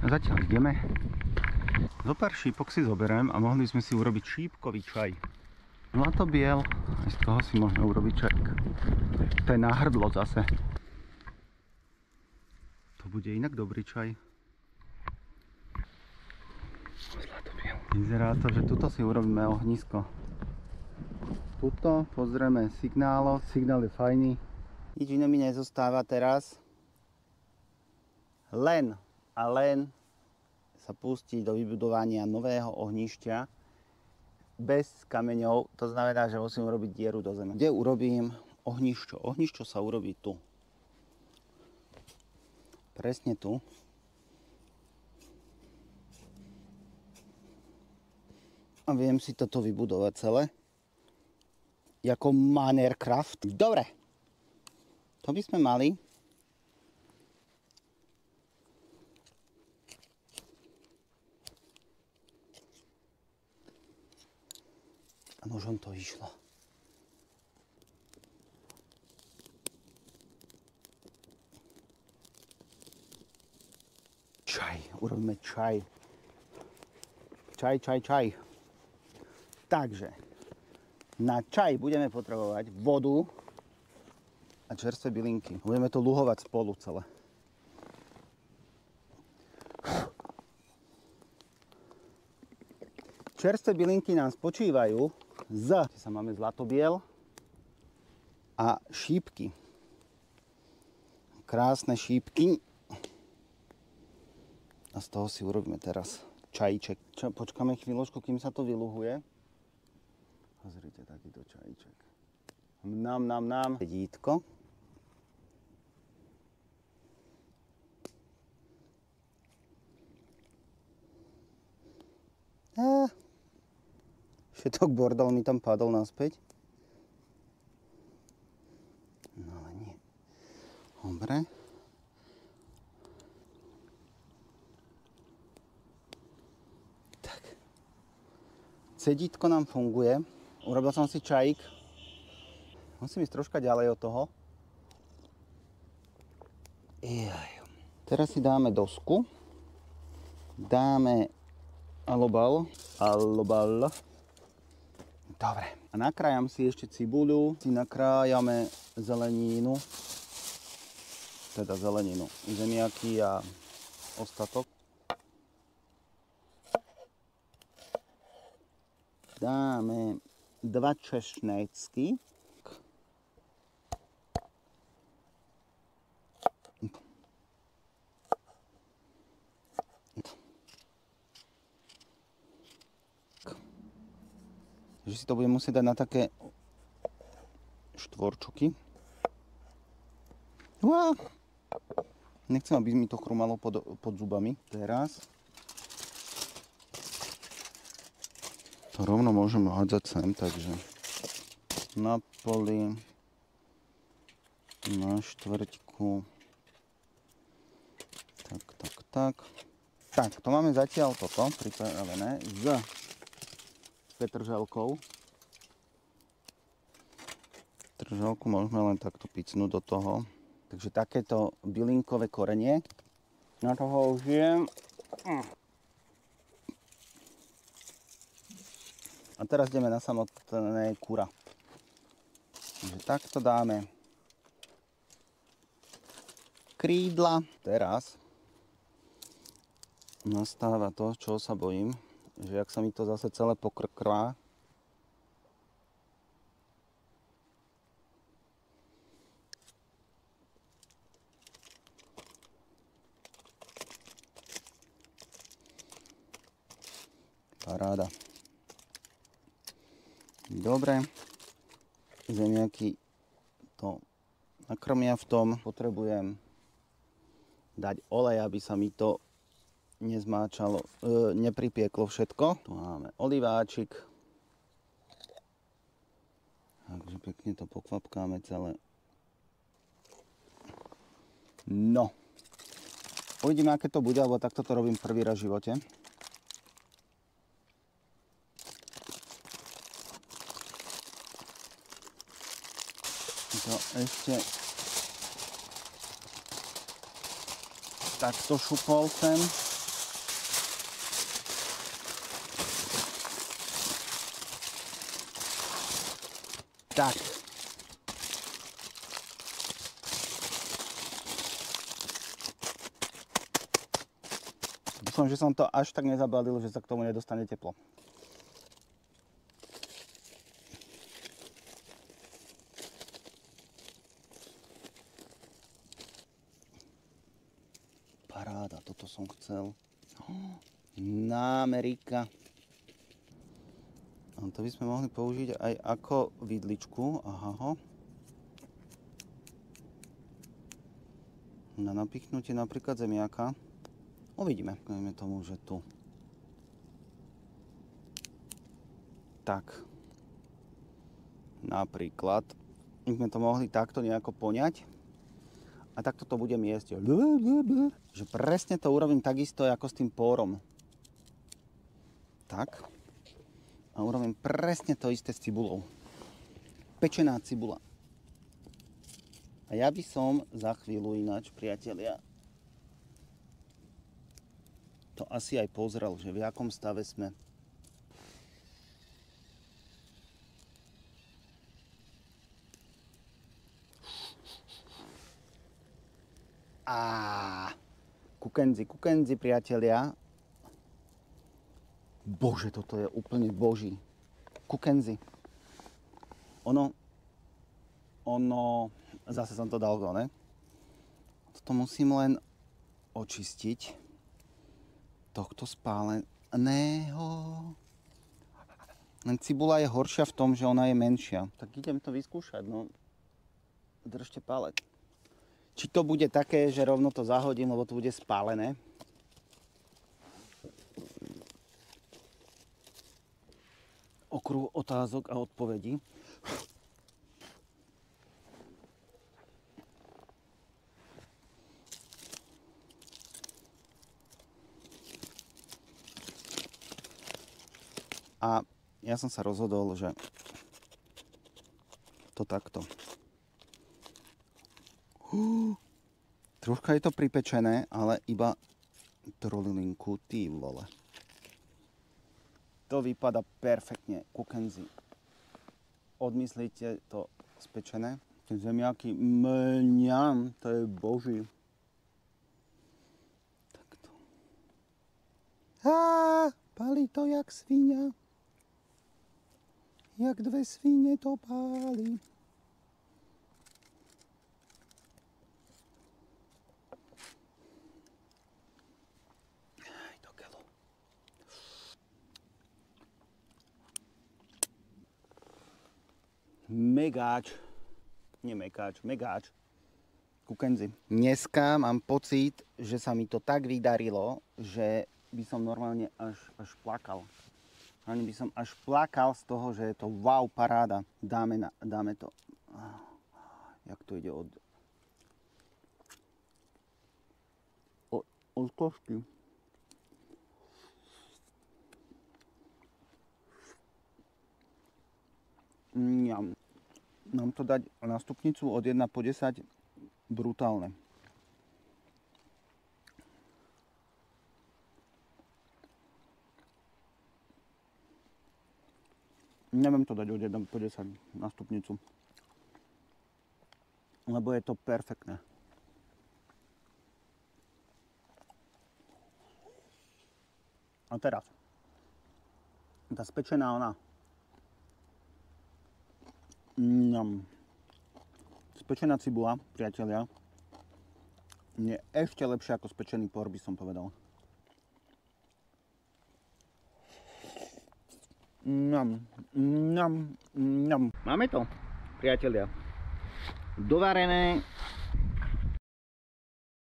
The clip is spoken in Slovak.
Zatiaľ ideme. Zopár šípok si zoberiem a mohli sme si urobiť šípkový čaj. Zlatobiel, aj z toho si môžeme urobiť čajk. To je na hrdlo zase. To bude inak dobrý čaj. Zlatobiel. Vyzerá to, že tuto si urobíme ohnisko. Tuto pozrieme signálo. Signál je fajný. Nič iné mi nezostáva teraz. Len a len sa pustiť do vybudovania nového ohnišťa bez kameňov. To znamená, že musím urobiť dieru do zeme. Kde urobím ohnišťo? Ohnišťo sa urobí tu. Presne tu. A viem si toto vybudovať celé. Jako Minecraft. Dobre. To by sme mali. A nožom to išlo. Čaj. Urobíme čaj. Čaj. Takže na čaj budeme potrebovať vodu a čerstvé bylinky. Budeme to luhovať spolu celé. Čerstvé bylinky nám spočívajú máme zlatobiel a šípky. Krásne šípky. A z toho si urobíme teraz čajíček. Počkáme chvíľočku, kým sa to vyluhuje. Pozrite, takýto čajíček. Nám. Jedítko. Všetok bordel mi tam padol naspäť. No ale nie. Dobre. Tak. Cedítko nám funguje. Urobil som si čajík. Musím ísť troška ďalej od toho. Teraz si dáme dosku. Dáme alobal. Dobre. A nakrájam si ešte cibuľu. Si nakrájame zelenínu. Teda zeleninu. Zemiaky a ostatok. Dáme 2 češnecky. Takže si to budem musieť dať na také štvorčuky. Nechcem, aby mi to chrumalo pod zubami. Teraz to rovno môžem hádzať sem, takže na poli, na štvrťku. Tak, to máme zatiaľ toto pripravené s petržalkou. Petržalku môžeme len takto picnúť do toho. Takže takéto bylinkové korenie. Na toho užijem. A teraz ideme na samotné kura. Takže takto dáme krídla. Teraz nastáva to, čo sa bojím. Že ak sa mi to zase celé pokrkrvá. Paráda. Dobre. Zemiaky to nakrmia v tom. Potrebujem dať olej, aby sa mi to nezmáčalo, nepripieklo všetko. Tu máme oliváčik. Takže pekne to pokvapkáme celé. No. Uvidíme, aké to bude, lebo takto to robím prvý raz v živote. To ešte takto šupol sem. Tak. Dúfam, že som to až tak nezabalil, že sa k tomu nedostane teplo. Paráda, toto som chcel. Na Amerika. A to by sme mohli použiť aj ako vidličku. Aha. Na napichnutie napríklad zemiaka. Uvidíme. Dajme tomu, že tu. Tak. Napríklad. My sme to mohli takto nejako poňať. A takto to budem jesť. Že presne to urobím takisto ako s tým pórom. Tak. A urobím presne to isté s cibulou. Pečená cibula. A ja by som za chvíľu ináč, priatelia, to asi aj pozrel, že v akom stave sme. Kukenzi, priatelia. Bože, toto je úplne boží. Kukenzi. Ono, zase som to dal dole. Toto musím len očistiť. Tohto spáleného. Len cibula je horšia v tom, že ona je menšia. Tak idem to vyskúšať, no. Držte palec. Či to bude také, že rovno to zahodím, lebo to bude spálené. Okruh otázok a odpovedí. A ja som sa rozhodol, že to takto. Troška je to pripečené, ale iba trolilinku, ty vole. To vypada perfektne, kukenzi. Odmyslíte to spečené. Tie zemiaky, mňam, to je boží. Takto. Pálí to jak svinia. Jak dve svine to pálí. Megáč. Kukenzi. Dneska mám pocit, že sa mi to tak vydarilo, že by som normálne až plakal. Ani by som až plakal z toho, že je to wow, paráda. Dáme to. Jak to ide od košky. Mám to dať na stupnicu od 1 po 10. Brutálne. Neviem to dať od 1 po 10 na stupnicu. Lebo je to perfektné. A teraz. Tá spečená ona. Spečená cibula, priatelia, je ešte lepšia ako spečený por, by som povedal. Máme to, priatelia. Dovarené